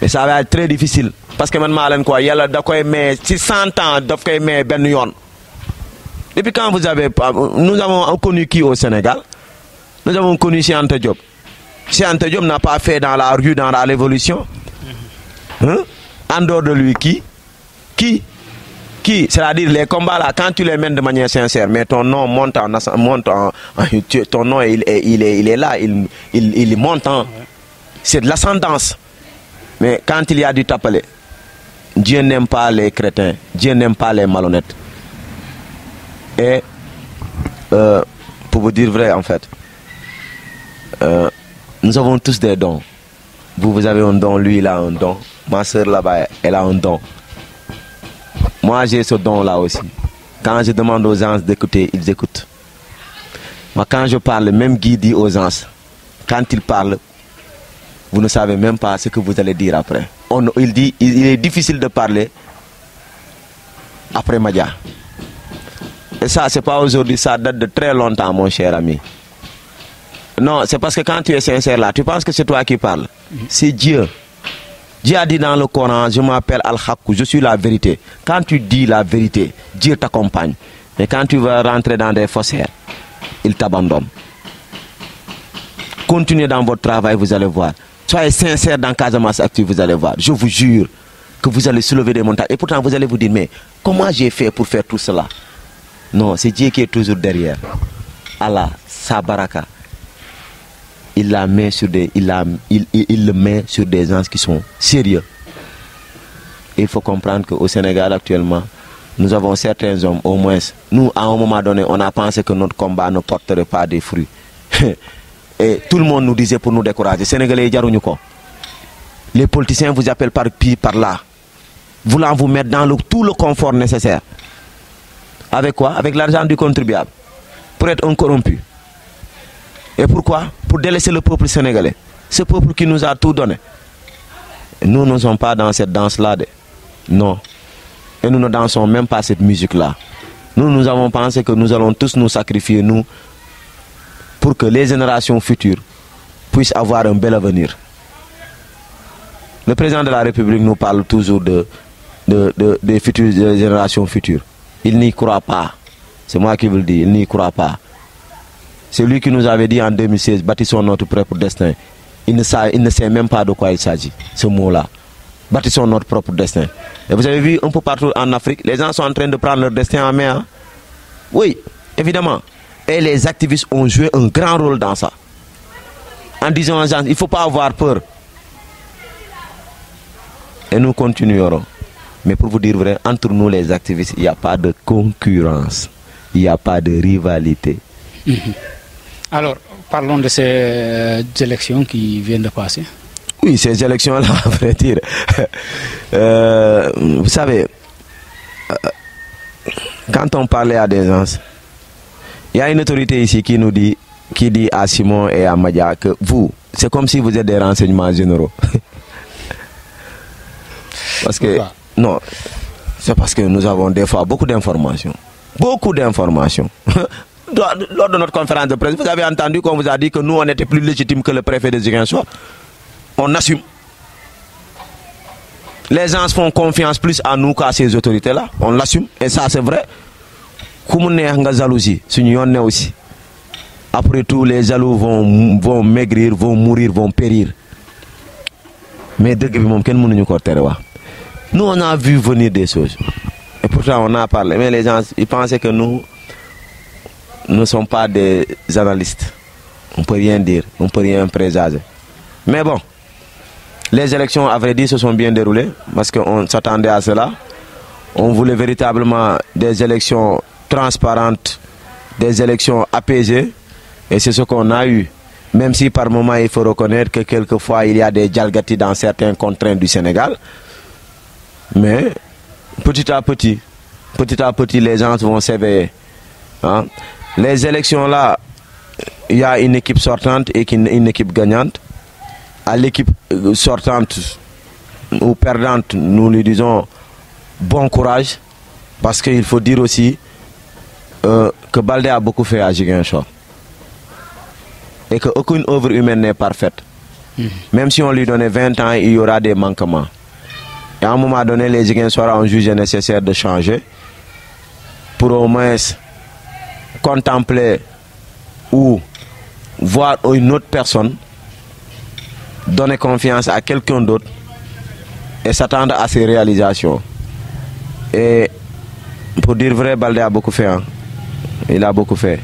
Mais ça va être très difficile. Parce que maintenant, il y a 100 ans, ben yon. Depuis quand vous avez... Nous avons connu qui au Sénégal? Nous avons connu Cheikh Anta Diop. Cheikh Anta Diop n'a pas fait dans la rue, dans la révolution. Hein? En dehors de lui, qui? C'est-à-dire les combats là, quand tu les mènes de manière sincère, mais ton nom monte ton nom il est là, il monte. C'est de l'ascendance. Mais quand il y a du tapalé, Dieu n'aime pas les crétins, Dieu n'aime pas les malhonnêtes. Et pour vous dire vrai en fait, nous avons tous des dons. Vous avez un don, lui il a un don, ma soeur là-bas elle a un don. Moi j'ai ce don là aussi. Quand je demande aux gens d'écouter, ils écoutent. Moi quand je parle, même Guy dit aux gens, quand il parle, vous ne savez même pas ce que vous allez dire après. Il dit, il est difficile de parler après Madia. Et ça, c'est pas aujourd'hui, ça date de très longtemps, mon cher ami. Non, c'est parce que quand tu es sincère là, tu penses que c'est toi qui parles. C'est Dieu. Dieu a dit dans le Coran, je m'appelle Al-Haqqou, je suis la vérité. Quand tu dis la vérité, Dieu t'accompagne. Mais quand tu vas rentrer dans des faussaires, il t'abandonne. Continuez dans votre travail, vous allez voir. Soyez sincère dans Casamance Actu, vous allez voir. Je vous jure que vous allez soulever des montagnes. Et pourtant, vous allez vous dire, mais comment j'ai fait pour faire tout cela? Non, c'est Dieu qui est toujours derrière. Allah, sa baraka. Il le met sur des gens qui sont sérieux. Il faut comprendre qu'au Sénégal actuellement, nous avons certains hommes, au moins, nous, à un moment donné, on a pensé que notre combat ne porterait pas des fruits. Et tout le monde nous disait pour nous décourager. Sénégalais, les politiciens vous appellent par-ci, par-là, voulant vous mettre dans tout le confort nécessaire. Avec quoi? Avec l'argent du contribuable. Pour être un corrompu. Et pourquoi? Pour délaisser le peuple sénégalais. Ce peuple qui nous a tout donné. Et nous ne sommes pas dans cette danse-là. Non. Et nous ne dansons même pas cette musique-là. Nous avons pensé que nous allons tous nous sacrifier, nous, pour que les générations futures puissent avoir un bel avenir. Le président de la République nous parle toujours des générations futures. Il n'y croit pas. C'est moi qui vous le dis, il n'y croit pas. C'est lui qui nous avait dit en 2016, bâtissons notre propre destin. Il ne sait même pas de quoi il s'agit, ce mot-là. Bâtissons notre propre destin. Et vous avez vu un peu partout en Afrique, les gens sont en train de prendre leur destin en main. Hein? Oui, évidemment. Et les activistes ont joué un grand rôle dans ça. En disant aux gens, il ne faut pas avoir peur. Et nous continuerons. Mais pour vous dire vrai, entre nous les activistes, il n'y a pas de concurrence. Il n'y a pas de rivalité. Alors, parlons de ces élections qui viennent de passer. Oui, ces élections-là, à vrai dire. Vous savez, quand on parlait à des gens, il y a une autorité ici qui dit à Simon et à Madia que vous, c'est comme si vous êtes des renseignements généraux. Parce que, non, c'est parce que nous avons des fois beaucoup d'informations. Beaucoup d'informations. Lors de notre conférence de presse, vous avez entendu qu'on vous a dit que nous, on était plus légitimes que le préfet de Ziguinchor. On assume. Les gens font confiance plus à nous qu'à ces autorités-là. On l'assume. Et ça, c'est vrai. Aussi. Après tout, les jaloux vont maigrir, vont mourir, vont périr. Mais nous, on a vu venir des choses. Et pourtant, on a parlé. Mais les gens, ils pensaient que nous ne sommes pas des analystes. On ne peut rien dire, on ne peut rien présager. Mais bon, les élections, à vrai dire, se sont bien déroulées parce qu'on s'attendait à cela. On voulait véritablement des élections transparentes, des élections apaisées. Et c'est ce qu'on a eu. Même si par moment, il faut reconnaître que quelquefois, il y a des djalgati dans certains contraintes du Sénégal. Mais petit à petit, les gens vont s'éveiller. Hein? Les élections là, il y a une équipe sortante et une équipe gagnante. À l'équipe sortante, ou perdante, nous lui disons bon courage, parce qu'il faut dire aussi que Baldé a beaucoup fait à Ziguinchor et qu'aucune œuvre humaine n'est parfaite. Même si on lui donnait 20 ans, il y aura des manquements. Et à un moment donné, les Ziguinchor ont jugé nécessaire de changer pour au moins contempler ou voir une autre personne, donner confiance à quelqu'un d'autre et s'attendre à ses réalisations. Et pour dire vrai, Baldé a beaucoup fait. Hein. Il a beaucoup fait.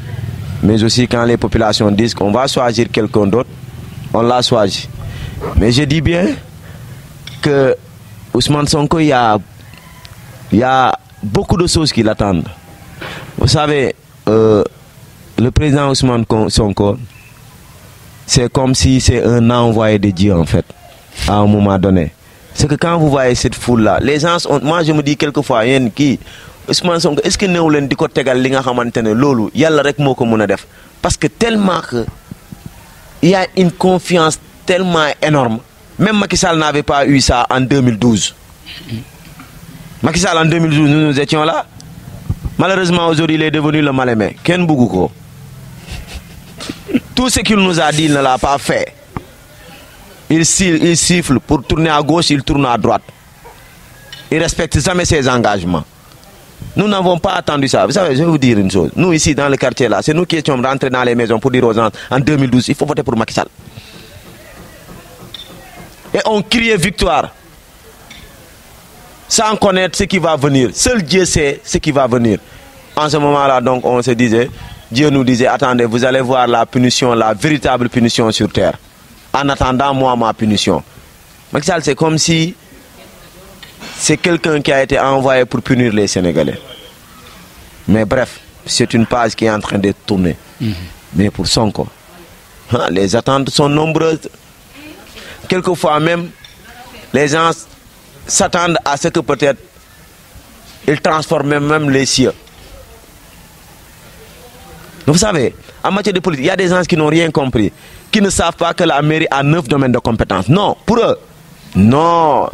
Mais aussi quand les populations disent qu'on va choisir quelqu'un d'autre, on l'a choisi. Mais je dis bien que Ousmane Sonko, il y a beaucoup de choses qui l'attendent. Vous savez, le président Ousmane Sonko, c'est comme si c'est un envoyé de Dieu en fait, à un moment donné. C'est que quand vous voyez cette foule-là, les gens, moi je me dis quelquefois, Ousmane Sonko, est-ce que nous avons dit que parce que tellement que il y a une confiance tellement énorme. Même Macky Sall n'avait pas eu ça en 2012. Macky Sall en 2012, nous étions là. Malheureusement, aujourd'hui, il est devenu le mal-aimé. Ken Bougouko. Tout ce qu'il nous a dit, il ne l'a pas fait. Il siffle pour tourner à gauche, il tourne à droite. Il ne respecte jamais ses engagements. Nous n'avons pas attendu ça. Vous savez, je vais vous dire une chose. Nous, ici, dans le quartier, là, c'est nous qui étions rentrés dans les maisons pour dire aux gens, en 2012, il faut voter pour Macky Sall. Et on criait victoire. Sans connaître ce qui va venir. Seul Dieu sait ce qui va venir. En ce moment-là, donc, on se disait, Dieu nous disait, attendez, vous allez voir la punition, la véritable punition sur terre. En attendant, moi, ma punition. Macky Sall, c'est comme si c'est quelqu'un qui a été envoyé pour punir les Sénégalais. Mais bref, c'est une page qui est en train d'être tournée. Mais pour Sonko, les attentes sont nombreuses. Quelquefois même, les gens s'attendent à ce que peut-être ils transforment même les cieux. Vous savez, en matière de politique, il y a des gens qui n'ont rien compris, qui ne savent pas que la mairie a 9 domaines de compétences. Non, pour eux, non.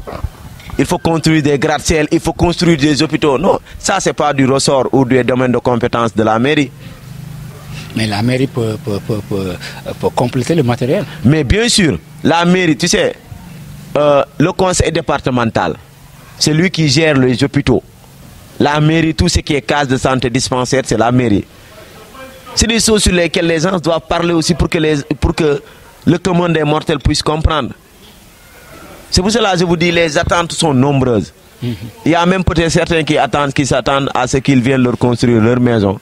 Il faut construire des gratte-ciels, il faut construire des hôpitaux. Non, ça, ce n'est pas du ressort ou du domaine de compétences de la mairie. Mais la mairie peut compléter le matériel. Mais bien sûr, la mairie, tu sais, le conseil départemental, c'est lui qui gère les hôpitaux. La mairie, tout ce qui est case de santé, dispensaire, c'est la mairie. C'est des choses sur lesquelles les gens doivent parler aussi pour que le commun des mortels puisse comprendre. C'est pour cela que je vous dis, les attentes sont nombreuses. Il y a même peut-être certains qui s'attendent à ce qu'ils viennent leur construire leur maison.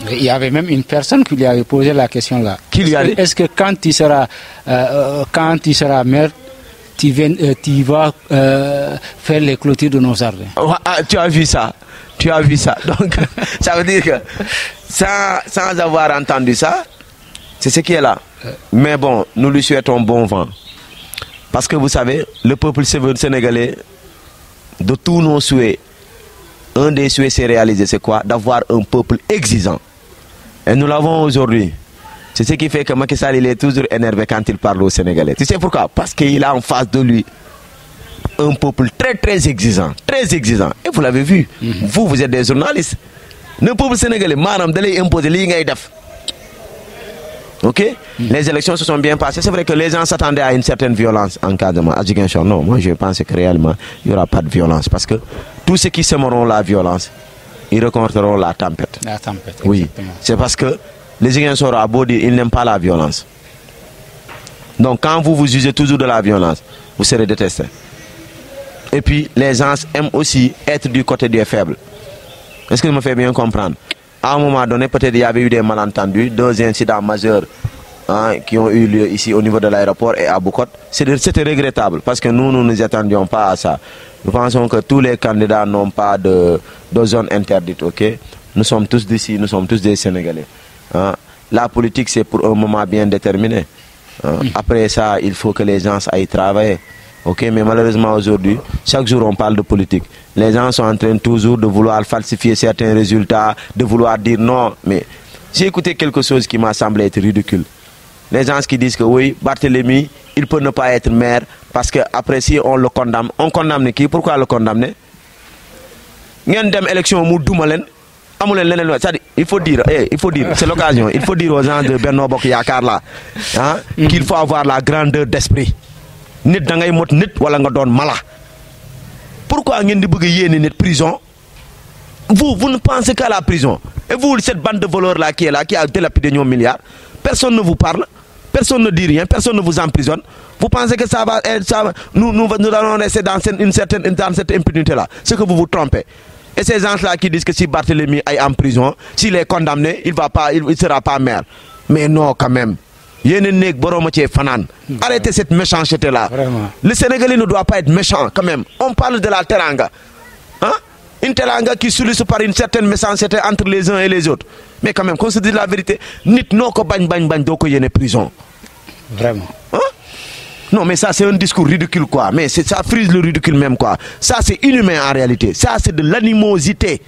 Il y avait même une personne qui lui avait posé la question là. Est-ce que quand tu seras maire, tu vas faire les clôtures de nos jardins? Tu as vu ça. Tu as vu ça. Donc, ça veut dire que sans avoir entendu ça, c'est ce qui est là. Mais bon, nous lui souhaitons bon vent. Parce que vous savez, le peuple sénégalais, de tous nos souhaits, un des souhaits s'est réalisé, c'est quoi? D'avoir un peuple exigeant. Et nous l'avons aujourd'hui. C'est ce qui fait que Macky Sall, il est toujours énervé quand il parle aux Sénégalais. Tu sais pourquoi? Parce qu'il a en face de lui un peuple très très exigeant. Très exigeant. Et vous l'avez vu. Vous êtes des journalistes. Le peuple sénégalais, madame, d'aller imposer l'INGAIDAF. Ok? Les élections se sont bien passées. C'est vrai que les gens s'attendaient à une certaine violence en cas de Ziguinchor. Non, moi je pense que réellement, il n'y aura pas de violence. Parce que tous ceux qui sèmeront la violence, ils récolteront la tempête. La tempête, oui. C'est parce que les Ziguinchor, à beau dire, ils n'aiment pas la violence. Donc quand vous jugez toujours de la violence, vous serez détesté. Et puis, les gens aiment aussi être du côté des faibles. Est-ce que je me fais bien comprendre? À un moment donné, peut-être il y avait eu des malentendus, 2 incidents majeurs qui ont eu lieu ici au niveau de l'aéroport et à Boucotte. C'était regrettable parce que nous ne nous attendions pas à ça. Nous pensons que tous les candidats n'ont pas de zone interdite. Okay? Nous sommes tous d'ici, nous sommes tous des Sénégalais. La politique, c'est pour un moment bien déterminé. Après ça, il faut que les gens aillent travailler. Okay, mais malheureusement aujourd'hui, chaque jour on parle de politique. Les gens sont en train toujours de vouloir falsifier certains résultats, de vouloir dire non. Mais j'ai écouté quelque chose qui m'a semblé être ridicule. Les gens qui disent que oui, Barthélémy, il peut ne pas être maire Parce que après, si on le condamne, on condamne qui? Pourquoi le condamner? Ngeen dem élection mu duma leen amu leen leneen c'est-à-dire il faut dire c'est l'occasion, il faut dire aux gens de Benno Bokk Yaakaar là hein, qu'il faut avoir la grandeur d'esprit. Nit da ngay mot nit wala nga doon mala. Pourquoi ngeen di bëgg yéene nit prison? Vous ne pensez qu'à la prison. Et vous, cette bande de voleurs là, qui a dilapidé nos milliards, personne ne vous parle, personne ne dit rien, personne ne vous emprisonne. Vous pensez que ça va nous allons rester dans cette impunité là. C'est que vous vous trompez. Et ces gens-là qui disent que si Barthélémy est en prison, s'il est condamné, il ne sera pas maire. Mais non, quand même. Arrêtez cette méchanceté-là. Le Sénégalais ne doit pas être méchant, quand même. On parle de la teranga. Hein? Une teranga qui s'illustre par une certaine méchanceté entre les uns et les autres. Mais quand même, qu'on se dise la vérité, nit no ko bagn doko yene prison. Vraiment. Hein? Non, mais ça, c'est un discours ridicule, quoi. Mais ça frise le ridicule même, quoi. Ça, c'est inhumain en réalité. Ça, c'est de l'animosité.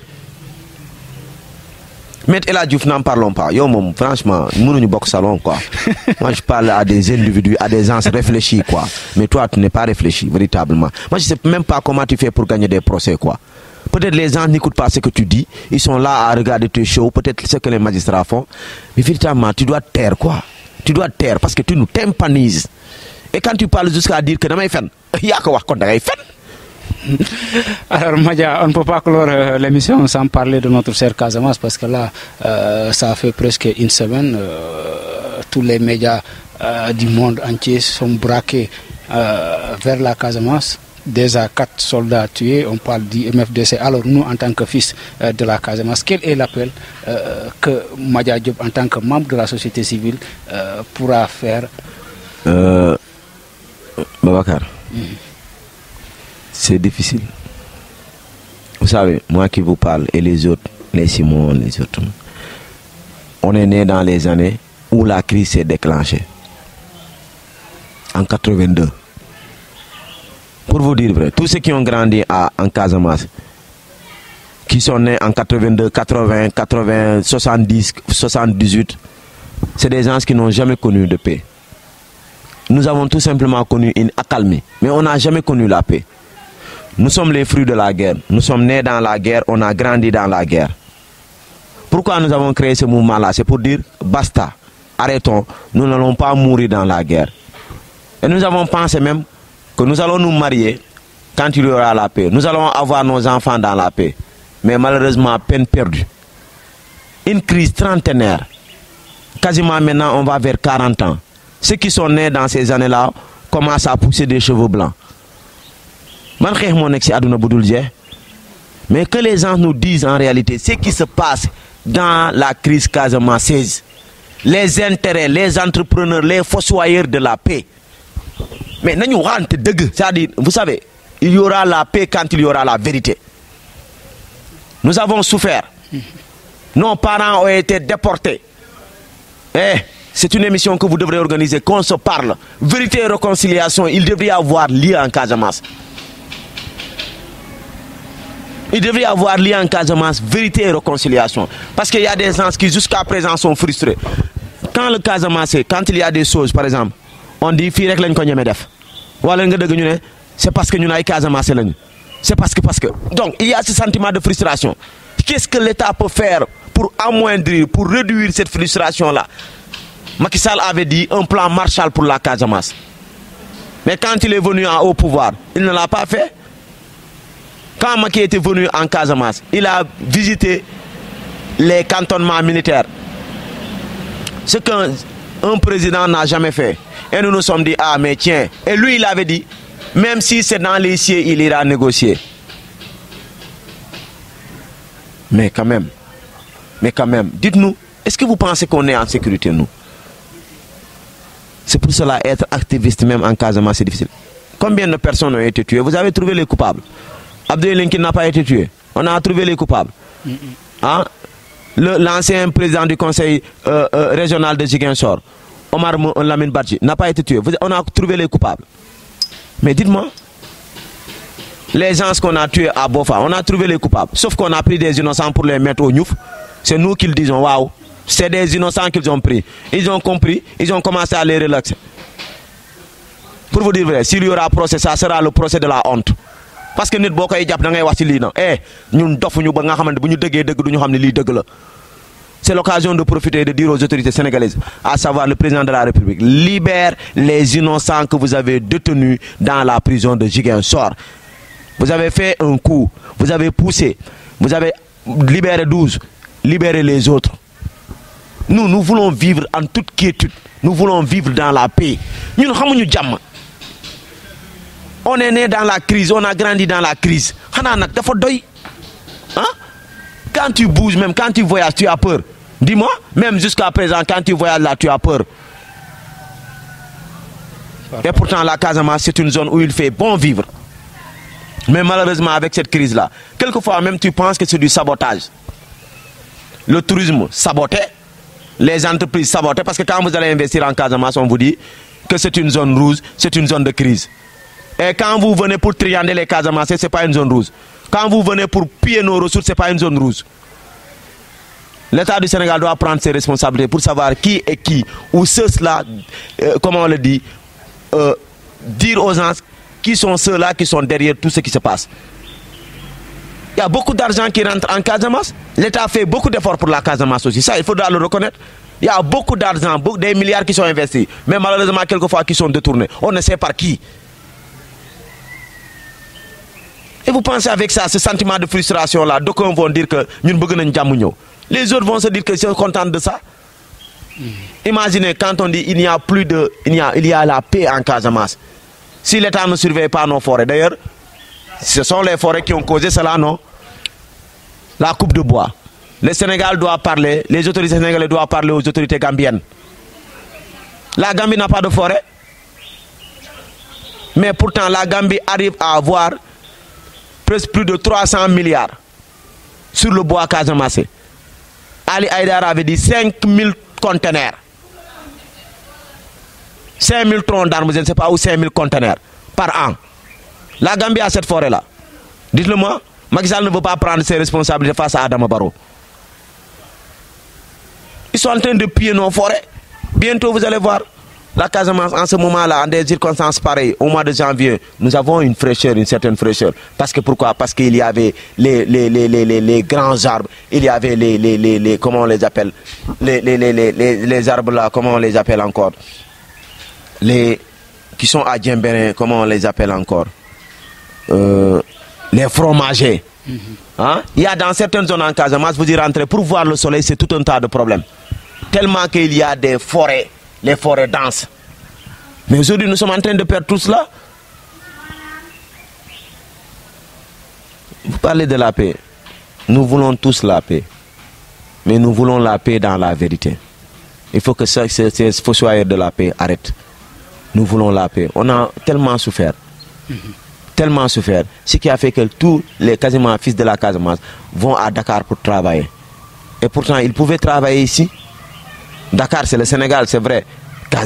Mais El Hadji Diouf, n'en parlons pas. Yo, franchement, nous sommes pas salon, quoi. Moi, je parle à des individus, à des gens réfléchis, quoi. Mais toi, tu n'es pas réfléchi, véritablement. Moi, je ne sais même pas comment tu fais pour gagner des procès, quoi. Peut-être les gens n'écoutent pas ce que tu dis. Ils sont là à regarder tes shows. Peut-être ce que les magistrats font. Mais véritablement, tu dois taire, quoi. Tu dois taire parce que tu nous tympanises. Et quand tu parles jusqu'à dire que damay fen, yaa ko wax kon da ngay fen. Alors Madia, on ne peut pas clore l'émission sans parler de notre cher Casamance parce que là, ça fait presque une semaine. Tous les médias du monde entier sont braqués vers la Casamance. Déjà 4 soldats tués, on parle du MFDC. Alors nous, en tant que fils de la Casamance, quel est l'appel que Madia Diop, en tant que membre de la société civile, pourra faire? Babacar, c'est difficile. Vous savez, moi qui vous parle et les autres, les Simon, les autres, on est né dans les années où la crise s'est déclenchée. En 82. Pour vous dire vrai, tous ceux qui ont grandi en Casamance, qui sont nés en 82, 80, 80, 70, 78, c'est des gens qui n'ont jamais connu de paix. Nous avons tout simplement connu une accalmie, mais on n'a jamais connu la paix. Nous sommes les fruits de la guerre. Nous sommes nés dans la guerre, on a grandi dans la guerre. Pourquoi nous avons créé ce mouvement-là? C'est pour dire, basta, arrêtons, nous n'allons pas mourir dans la guerre. Et nous avons pensé même que nous allons nous marier quand il y aura la paix. Nous allons avoir nos enfants dans la paix. Mais malheureusement, peine perdue. Une crise trentenaire. Quasiment maintenant, on va vers 40 ans. Ceux qui sont nés dans ces années-là commencent à pousser des cheveux blancs. Mais que les gens nous disent en réalité ce qui se passe dans la crise casamançaise, les intérêts, les entrepreneurs, les fossoyeurs de la paix. Mais c'est-à-dire, vous savez, il y aura la paix quand il y aura la vérité. Nous avons souffert. Nos parents ont été déportés. C'est une émission que vous devrez organiser, qu'on se parle. Vérité et réconciliation, il devrait y avoir lieu en Casamance. Il devrait y avoir lieu en Casamance, vérité et réconciliation. Parce qu'il y a des gens qui jusqu'à présent sont frustrés. Quand le Casamance, quand il y a des choses, par exemple, on dit c'est parce que nous avons Casamance. C'est parce que. Donc, il y a ce sentiment de frustration. Qu'est-ce que l'État peut faire pour amoindrir, pour réduire cette frustration-là? Macky Sall avait dit un plan Marshall pour la Casamance. Mais quand il est venu au pouvoir, il ne l'a pas fait. Quand Macky était venu en Casamance, il a visité les cantonnements militaires. Ce qu'un président n'a jamais fait. Et nous nous sommes dit, ah mais tiens. Et lui, il avait dit, même si c'est dans les cieux, il ira négocier. Mais quand même, dites-nous, est-ce que vous pensez qu'on est en sécurité, nous? C'est pour cela être activiste même en Casamance, c'est difficile. Combien de personnes ont été tuées? Vous avez trouvé les coupables? Abdoulaye Linkin n'a pas été tué. On a trouvé les coupables. Hein? L'ancien président du conseil régional de Ziguinchor, Omar Lamine Badji, n'a pas été tué. On a trouvé les coupables. Mais dites-moi, les gens qu'on a tués à Bofa, on a trouvé les coupables. Sauf qu'on a pris des innocents pour les mettre au Niouf. C'est nous qui le disons, waouh. C'est des innocents qu'ils ont pris. Ils ont compris, ils ont commencé à les relaxer. Pour vous dire vrai, s'il y aura procès, ça sera le procès de la honte. Parce que nous, c'est l'occasion de profiter et de dire aux autorités sénégalaises, à savoir le président de la République, libère les innocents que vous avez détenus dans la prison de Ziguinchor. Vous avez fait un coup, vous avez poussé, vous avez libéré 12, libérez les autres. Nous voulons vivre en toute quiétude, nous voulons vivre dans la paix. Nous ne on est né dans la crise, on a grandi dans la crise. Hein? Quand tu bouges, même quand tu voyages, tu as peur. Dis-moi, même jusqu'à présent, quand tu voyages là, tu as peur. Et pourtant, la Casamance, c'est une zone où il fait bon vivre. Mais malheureusement, avec cette crise-là, quelquefois même tu penses que c'est du sabotage. Le tourisme saboté, les entreprises sabotées, parce que quand vous allez investir en Casamance, on vous dit que c'est une zone rouge, c'est une zone de crise. Et quand vous venez pour triander les Casamance, ce n'est pas une zone rouge. Quand vous venez pour piller nos ressources, ce n'est pas une zone rouge. L'État du Sénégal doit prendre ses responsabilités pour savoir qui est qui, ou ceux-là, comment on le dit, dire aux gens qui sont ceux-là qui sont derrière tout ce qui se passe. Il y a beaucoup d'argent qui rentre en Casamance. L'État fait beaucoup d'efforts pour la Casamance aussi. Ça, il faudra le reconnaître. Il y a beaucoup d'argent, des milliards qui sont investis, mais malheureusement, quelquefois, qui sont détournés. On ne sait par qui. Et vous pensez avec ça, ce sentiment de frustration-là, d'aucuns vont dire que nous ne pouvons pas. Les autres vont se dire qu'ils sont contents de ça. Imaginez quand on dit il y a plus de, il y a la paix en Casamance. Si l'État ne surveille pas nos forêts, d'ailleurs, ce sont les forêts qui ont causé cela, non? La coupe de bois. Le Sénégal doit parler, les autorités sénégalaises doivent parler aux autorités gambiennes. La Gambie n'a pas de forêt. Mais pourtant, la Gambie arrive à avoir presque plus de 300 milliards sur le bois Casamance. Ali Haïdara avait dit 5000 conteneurs. 5000 troncs d'arbres, je ne sais pas où, 5000 conteneurs par an. La Gambie a cette forêt-là. Dites-le-moi, Macky Sall ne veut pas prendre ses responsabilités face à Adama Barrow. Ils sont en train de piller nos forêts. Bientôt, vous allez voir la Casamance en ce moment-là, en des circonstances pareilles, au mois de janvier, nous avons une fraîcheur, une certaine fraîcheur. Parce que pourquoi? Parce qu'il y avait les grands arbres, il y avait les comment on les appelle, les arbres là, comment on les appelle encore, qui sont à Djembérin, comment on les appelle encore, les fromagers. Hein? Il y a dans certaines zones en Casamance, vous y rentrez, pour voir le soleil, c'est tout un tas de problèmes. Tellement qu'il y a des forêts, les forêts denses. Mais aujourd'hui, nous sommes en train de perdre tout cela. Vous parlez de la paix. Nous voulons tous la paix. Mais nous voulons la paix dans la vérité. Il faut que ces fossoyeurs de la paix arrêtent. Nous voulons la paix. On a tellement souffert. Tellement souffert. Ce qui a fait que tous les quasiment fils de la Casamance vont à Dakar pour travailler. Et pourtant, ils pouvaient travailler ici. Dakar, c'est le Sénégal, c'est vrai.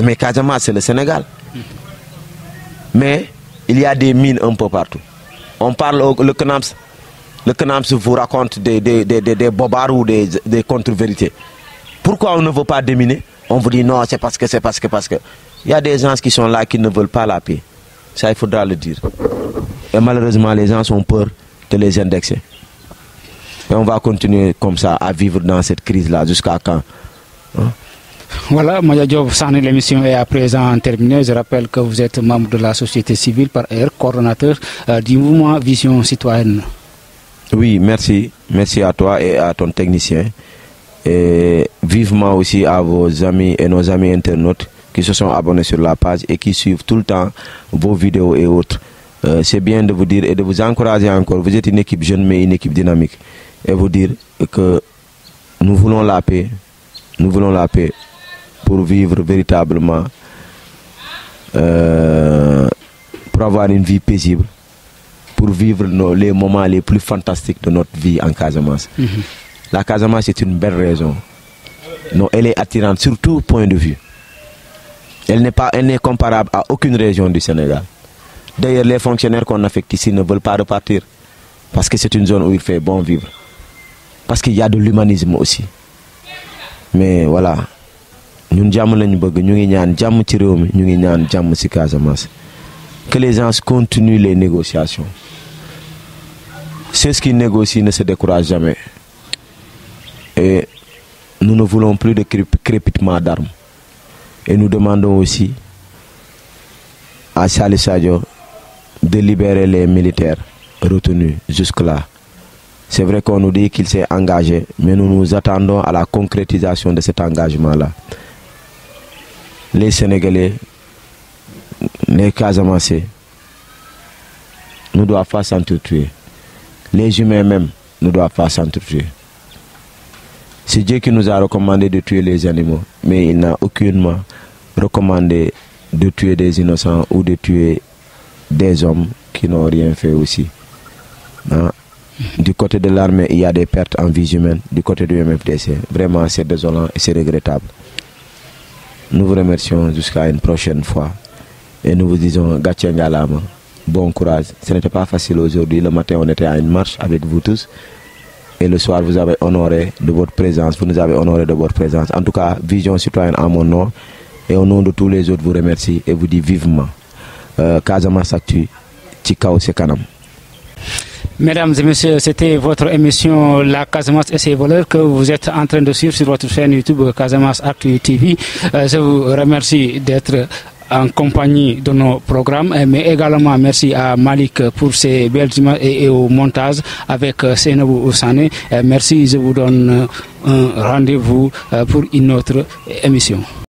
Mais Casamance, c'est le Sénégal. Mais il y a des mines un peu partout. On parle, le CNAMS vous raconte des bobards ou des contre-vérités. Pourquoi on ne veut pas déminer? On vous dit non, c'est parce que. Il y a des gens qui sont là qui ne veulent pas la paix. Ça, il faudra le dire. Et malheureusement, les gens ont peur de les indexer. Et on va continuer comme ça à vivre dans cette crise-là jusqu'à quand? Hein? Voilà, Madia Diop Sané, l'émission est à présent terminée. Je rappelle que vous êtes membre de la société civile par ailleurs, coordonnateur du mouvement Vision Citoyenne. Oui, merci. Merci à toi et à ton technicien. Et vivement aussi à vos amis et nos amis internautes qui se sont abonnés sur la page et qui suivent tout le temps vos vidéos et autres. C'est bien de vous dire et de vous encourager encore. Vous êtes une équipe jeune mais une équipe dynamique. Et vous dire que nous voulons la paix. Nous voulons la paix pour vivre véritablement, pour avoir une vie paisible, pour vivre les moments les plus fantastiques de notre vie en Casamance. La Casamance est une belle raison. Non, elle est attirante sur tout point de vue. Elle n'est comparable à aucune région du Sénégal. D'ailleurs, les fonctionnaires qu'on affecte ici ne veulent pas repartir parce que c'est une zone où il fait bon vivre. Parce qu'il y a de l'humanisme aussi. Mais voilà, nous sommes en train de nous que les gens continuent les négociations. Ceux qui négocient ne se découragent jamais. Et nous ne voulons plus de crépitement d'armes. Et nous demandons aussi à Salih Sadio de libérer les militaires retenus jusque-là. C'est vrai qu'on nous dit qu'il s'est engagé, mais nous nous attendons à la concrétisation de cet engagement-là. Les Sénégalais, les Casamassés, ne doivent pas s'entretuer. Les humains même ne doivent pas s'entretuer. C'est Dieu qui nous a recommandé de tuer les animaux, mais il n'a aucunement recommandé de tuer des innocents ou de tuer des hommes qui n'ont rien fait aussi. Non? Du côté de l'armée, il y a des pertes en vies humaines. Du côté du MFDC, vraiment c'est désolant et c'est regrettable. Nous vous remercions jusqu'à une prochaine fois. Et nous vous disons Gatien Galama, bon courage. Ce n'était pas facile aujourd'hui. Le matin, on était à une marche avec vous tous. Et le soir, vous avez honoré de votre présence. Vous nous avez honoré de votre présence. En tout cas, Vision Citoyenne en mon nom. Et au nom de tous les autres, vous remercie et vous dit vivement. Casamance Actu, Tikao Sekanam. Mesdames et messieurs, c'était votre émission La Casamance et ses valeurs que vous êtes en train de suivre sur votre chaîne YouTube Casamance Actu TV. Je vous remercie d'être en compagnie de nos programmes, mais également merci à Malik pour ses belles images et au montage avec Seynabou Sané. Merci, je vous donne un rendez-vous pour une autre émission.